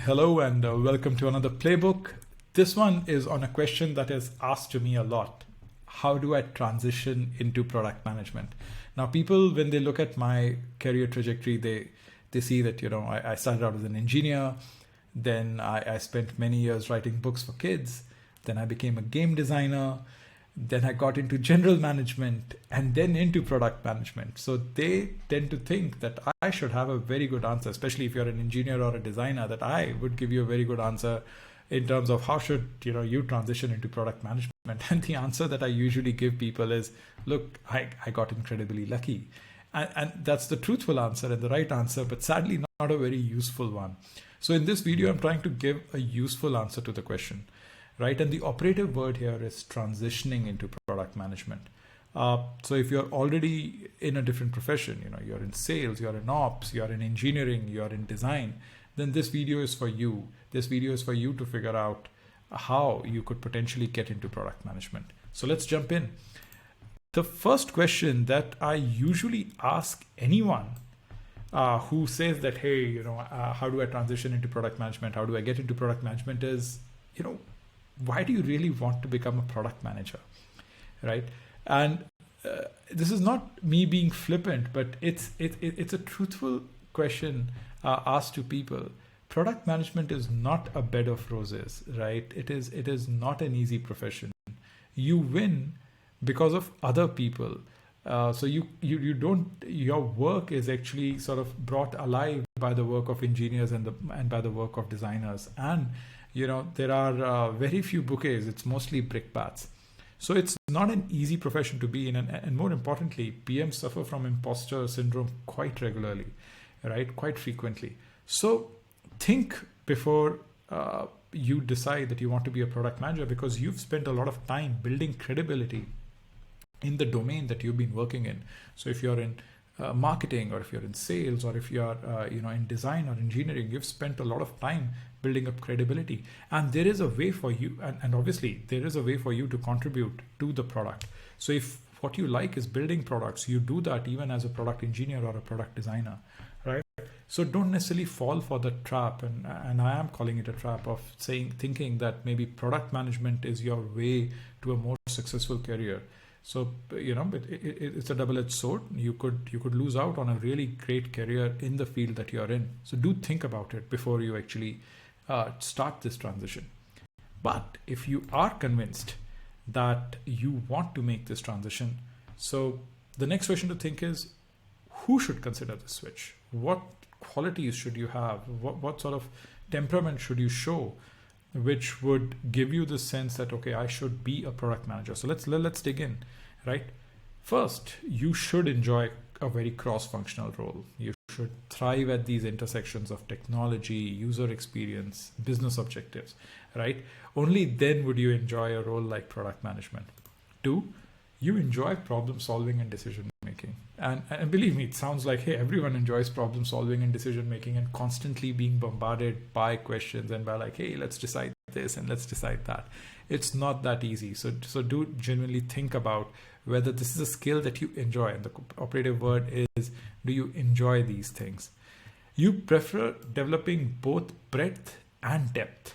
Hello and welcome to another playbook. This one is on a question that is asked to me a lot. How do I transition into product management? Now, people, when they look at my career trajectory, they see that, I started out as an engineer. Then I spent many years writing books for kids. Then I became a game designer. Then I got into general management and then into product management. So they tend to think that I should have a very good answer, especially if you're an engineer or a designer, that I would give you a very good answer in terms of how should you transition into product management. And the answer that I usually give people is, look, I got incredibly lucky. And that's the truthful answer and the right answer, but sadly not a very useful one. So in this video, I'm trying to give a useful answer to the question. Right, and the operative word here is transitioning into product management. So if you're already in a different profession, you're in sales, you're in ops, you're in engineering, you're in design, then this video is for you. This video is for you to figure out how you could potentially get into product management. So let's jump in. The first question that I usually ask anyone who says that, hey, how do I transition into product management? How do I get into product management is, why do you really want to become a product manager, right? And this is not me being flippant, but it's a truthful question asked to people. Product management is not a bed of roses, right? It is not an easy profession. You win because of other people. So you don't, your work is actually sort of brought alive by the work of engineers and by the work of designers. And there are very few bouquets. It's mostly brickbats. So it's not an easy profession to be in. And more importantly, PMs suffer from imposter syndrome quite regularly, right? Quite frequently. So think before you decide that you want to be a product manager, because you've spent a lot of time building credibility in the domain that you've been working in. So if you're in marketing, or if you're in sales, or if you're in design or engineering, you've spent a lot of time building up credibility, and there is a way for you, and obviously there is a way for you to contribute to the product. So if what you like is building products, you do that even as a product engineer or a product designer, right? So don't necessarily fall for the trap, and I am calling it a trap, of thinking that maybe product management is your way to a more successful career. So it's a double-edged sword. You could lose out on a really great career in the field that you're in. So do think about it before you actually start this transition. But if you are convinced that you want to make this transition, so the next question to think is, who should consider the switch? What qualities should you have? What sort of temperament should you show, which would give you the sense that, okay, I should be a product manager? So let's dig in, right? First, you should enjoy a very cross-functional role. You should thrive at these intersections of technology, user experience, business objectives, right? Only then would you enjoy a role like product management. Two, you enjoy problem solving and decision making. And believe me, it sounds like, hey, everyone enjoys problem solving and decision making, and constantly being bombarded by questions and by like, hey, let's decide this and let's decide that. It's not that easy. So do genuinely think about whether this is a skill that you enjoy. And the operative word is, do you enjoy these things? You prefer developing both breadth and depth,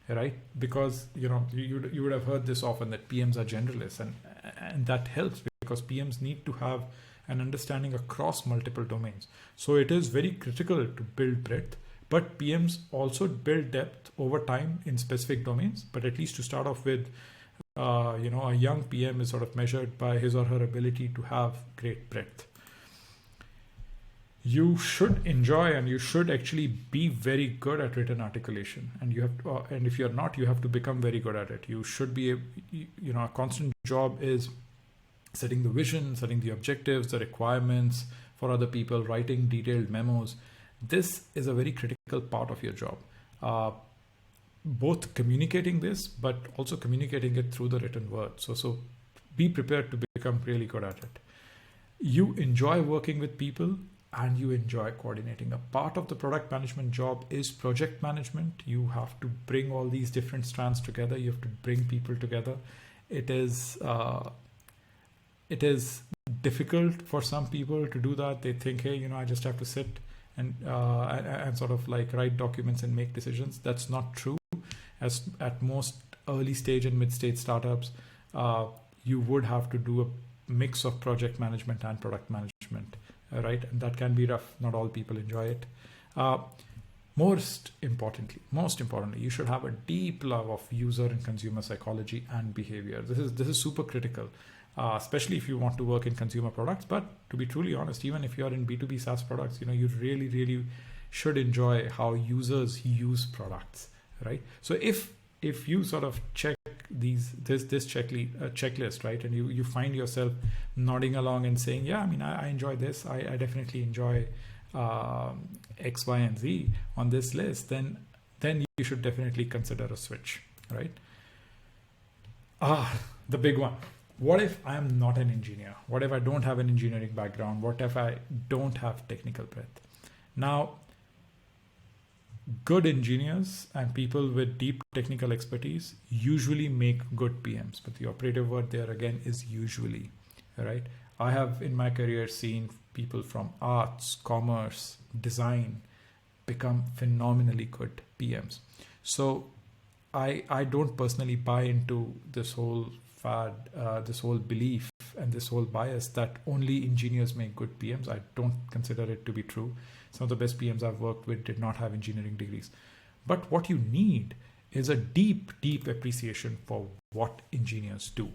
right? Because you would have heard this often, that PMs are generalists, and that helps because PMs need to have an understanding across multiple domains. So it is very critical to build breadth, but PMs also build depth over time in specific domains. But at least to start off with, a young PM is sort of measured by his or her ability to have great breadth. You should enjoy, and you should actually be very good at written articulation, and you have to, and if you're not, you have to become very good at it. You should be a constant job is setting the vision, setting the objectives, the requirements for other people, writing detailed memos. This is a very critical part of your job. Both communicating this, but also communicating it through the written word. So be prepared to become really good at it. You enjoy working with people, and you enjoy coordinating. A part of the product management job is project management. You have to bring all these different strands together. You have to bring people together. It is difficult for some people to do that. They think, hey, I just have to sit and sort of like write documents and make decisions. That's not true. As at most early stage and mid stage startups, you would have to do a mix of project management and product management, right? And that can be rough. Not all people enjoy it. Most importantly, you should have a deep love of user and consumer psychology and behavior. This is super critical, especially if you want to work in consumer products. But to be truly honest, even if you're in B2B SaaS products, you really, really should enjoy how users use products, right? So if you sort of check this checklist, right, and you find yourself nodding along and saying, yeah, I mean, I enjoy this. I definitely enjoy X, Y, and Z on this list, then you should definitely consider a switch, right? The big one. What if I'm not an engineer? What if I don't have an engineering background? What if I don't have technical breadth? Now, good engineers and people with deep technical expertise usually make good PMs, but the operative word there again is usually, right? I have in my career seen people from arts, commerce, design become phenomenally good PMs. So I don't personally buy into this whole fad, this whole belief and this whole bias that only engineers make good PMs. I don't consider it to be true. Some of the best PMs I've worked with did not have engineering degrees. But what you need is a deep, deep appreciation for what engineers do,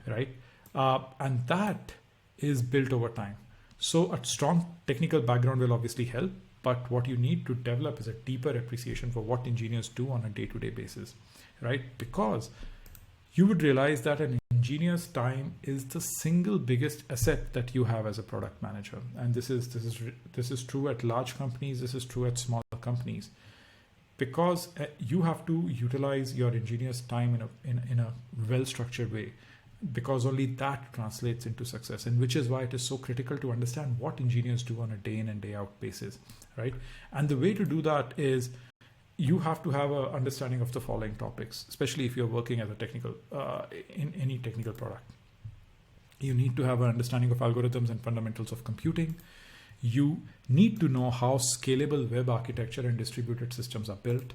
right? And that is built over time. So a strong technical background will obviously help, but what you need to develop is a deeper appreciation for what engineers do on a day-to-day basis, right? Because you would realize that an engineer's time is the single biggest asset that you have as a product manager. And this is true at large companies. This is true at smaller companies, because you have to utilize your engineer's time in a well-structured way, because only that translates into success, and which is why it is so critical to understand what engineers do on a day in and day out basis, right? And the way to do that is you have to have an understanding of the following topics, especially if you're working as a technical, in any technical product. You need to have an understanding of algorithms and fundamentals of computing. You need to know how scalable web architecture and distributed systems are built.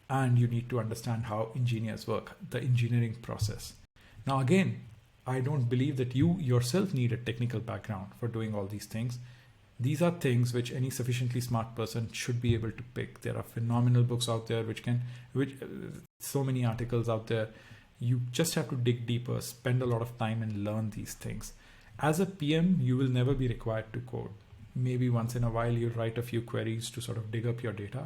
And you need to understand how engineers work, the engineering process. Now, again, I don't believe that you yourself need a technical background for doing all these things. These are things which any sufficiently smart person should be able to pick. There are phenomenal books out there, so many articles out there. You just have to dig deeper, spend a lot of time and learn these things. As a PM, you will never be required to code. Maybe once in a while you'll write a few queries to sort of dig up your data.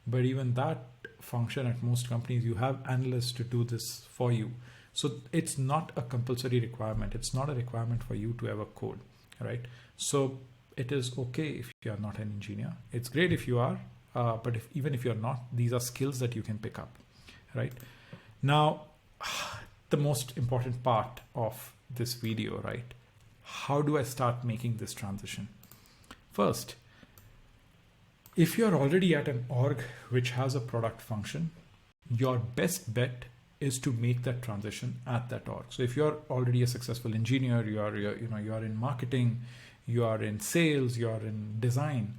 But even that function at most companies, you have analysts to do this for you. So it's not a compulsory requirement. It's not a requirement for you to ever code, right? So it is okay if you're not an engineer. It's great if you are, but even if you're not, these are skills that you can pick up, right? Now, the most important part of this video, right? How do I start making this transition? First, if you're already at an org which has a product function, your best bet is to make that transition at that org. So if you're already a successful engineer, you're in marketing, you are in sales, you are in design,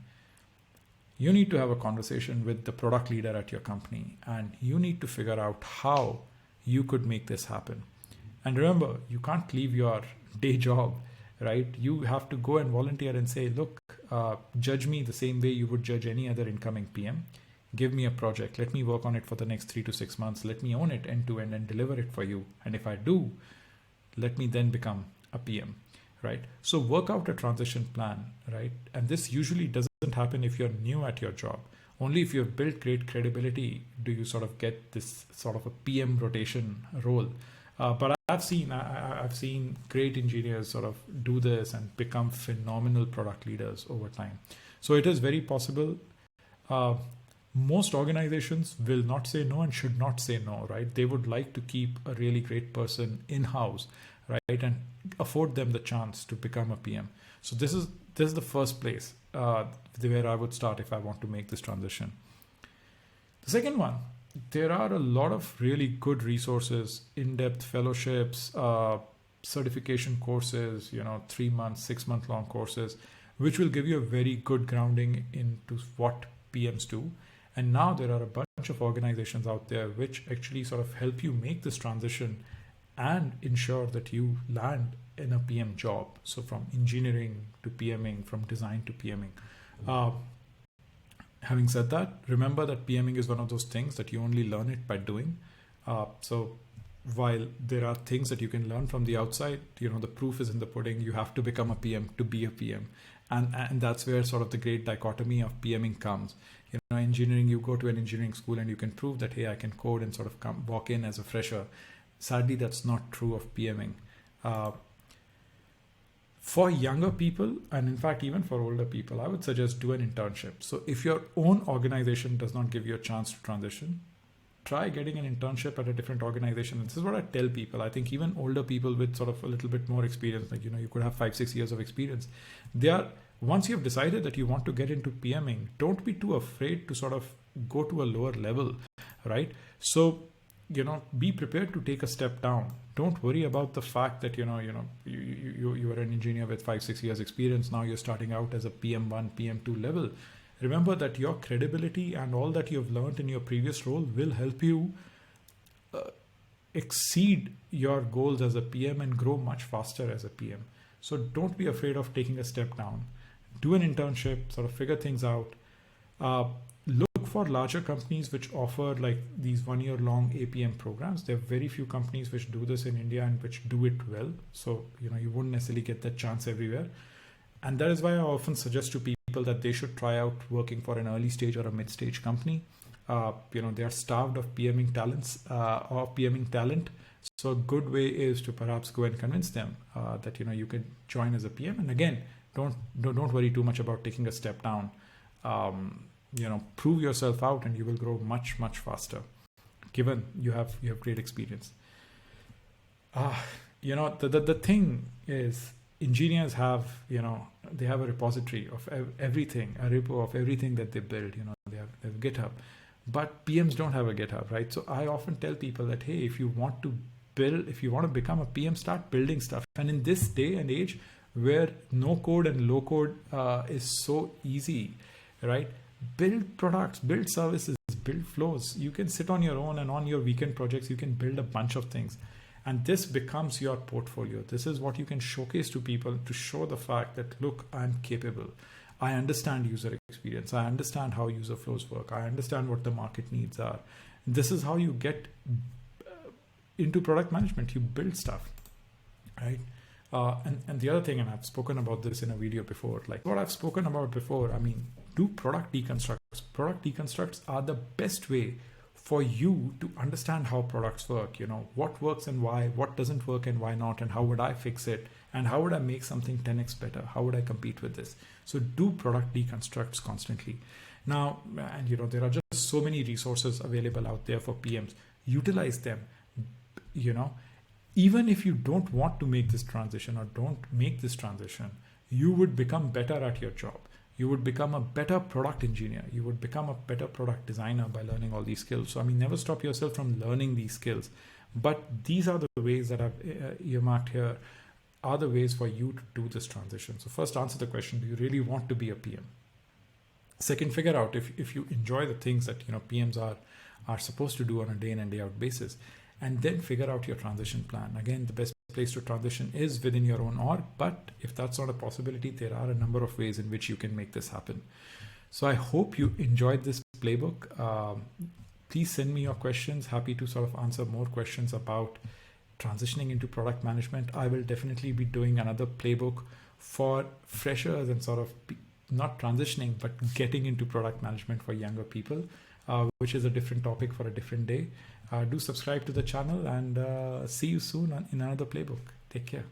you need to have a conversation with the product leader at your company, and you need to figure out how you could make this happen. And remember, you can't leave your day job, right? You have to go and volunteer and say, look, judge me the same way you would judge any other incoming PM. Give me a project. Let me work on it for the next 3 to 6 months. Let me own it end to end and deliver it for you. And if I do, let me then become a PM, right? So work out a transition plan, right? And this usually doesn't happen if you're new at your job. Only if you've built great credibility do you sort of get this sort of a PM rotation role. But I've seen great engineers sort of do this and become phenomenal product leaders over time. So it is very possible. Most organizations will not say no and should not say no, right? They would like to keep a really great person in-house, right? And afford them the chance to become a PM. So this is the first place where I would start if I want to make this transition. The second one, there are a lot of really good resources, in-depth fellowships, certification courses, 3 month, 6 month long courses, which will give you a very good grounding into what PMs do. And now there are a bunch of organizations out there which actually sort of help you make this transition and ensure that you land in a PM job. So from engineering to PMing, from design to PMing. Having said that, remember that PMing is one of those things that you only learn it by doing. So while there are things that you can learn from the outside, the proof is in the pudding. You have to become a PM to be a PM. And that's where sort of the great dichotomy of PMing comes. Engineering, you go to an engineering school and you can prove that, hey, I can code and sort of walk in as a fresher. Sadly, that's not true of PMing. For younger people, and in fact, even for older people, I would suggest do an internship. So if your own organization does not give you a chance to transition, try getting an internship at a different organization. And this is what I tell people. I think even older people with sort of a little bit more experience, like, you could have 5-6 years of experience. Once you've decided that you want to get into PMing, don't be too afraid to sort of go to a lower level, right? So, be prepared to take a step down. Don't worry about the fact that, you are an engineer with 5-6 years experience. Now you're starting out as a PM1, PM2 level. Remember that your credibility and all that you've learned in your previous role will help you exceed your goals as a PM and grow much faster as a PM. So don't be afraid of taking a step down. Do an internship, sort of figure things out. Look for larger companies which offer like these 1-year-long APM programs. There are very few companies which do this in India and which do it well. So, you won't necessarily get that chance everywhere. And that is why I often suggest to people that they should try out working for an early stage or a mid-stage company. They are starved of PMing talents or PMing talent. So a good way is to perhaps go and convince them that, you can join as a PM. And again, don't worry too much about taking a step down. Prove yourself out and you will grow much, much faster, given you have great experience. The thing is, engineers have, they have a repository of everything, a repo of everything that they build. They have GitHub, but PMs don't have a GitHub, right? So I often tell people that, hey, if you want to become a PM, start building stuff. And in this day and age where no code and low code is so easy, right? Build products, build services, build flows. You can sit on your own, and on your weekend projects, you can build a bunch of things. And this becomes your portfolio. This is what you can showcase to people to show the fact that, look, I'm capable. I understand user experience. I understand how user flows work. I understand what the market needs are. This is how you get into product management. You build stuff, right? And the other thing, and I've spoken about this in a video before, like what I've spoken about before, do product deconstructs. Product deconstructs are the best way for you to understand how products work, what works and why, what doesn't work and why not, and how would I fix it, and how would I make something 10x better? How would I compete with this? So do product deconstructs constantly. Now, and there are just so many resources available out there for PMs. Utilize them, even if you don't want to make this transition or don't make this transition, you would become better at your job. You would become a better product engineer. You would become a better product designer by learning all these skills. So, never stop yourself from learning these skills. But these are the ways that I've earmarked here, are the ways for you to do this transition. So first, answer the question, do you really want to be a PM? Second, figure out if you enjoy the things that PMs are supposed to do on a day in and day out basis. And then figure out your transition plan. Again, the best place to transition is within your own org, but if that's not a possibility, there are a number of ways in which you can make this happen. So I hope you enjoyed this playbook. Please send me your questions. Happy to sort of answer more questions about transitioning into product management. I will definitely be doing another playbook for freshers and sort of not transitioning, but getting into product management for younger people, which is a different topic for a different day. Do subscribe to the channel and see you soon in another playbook. Take care.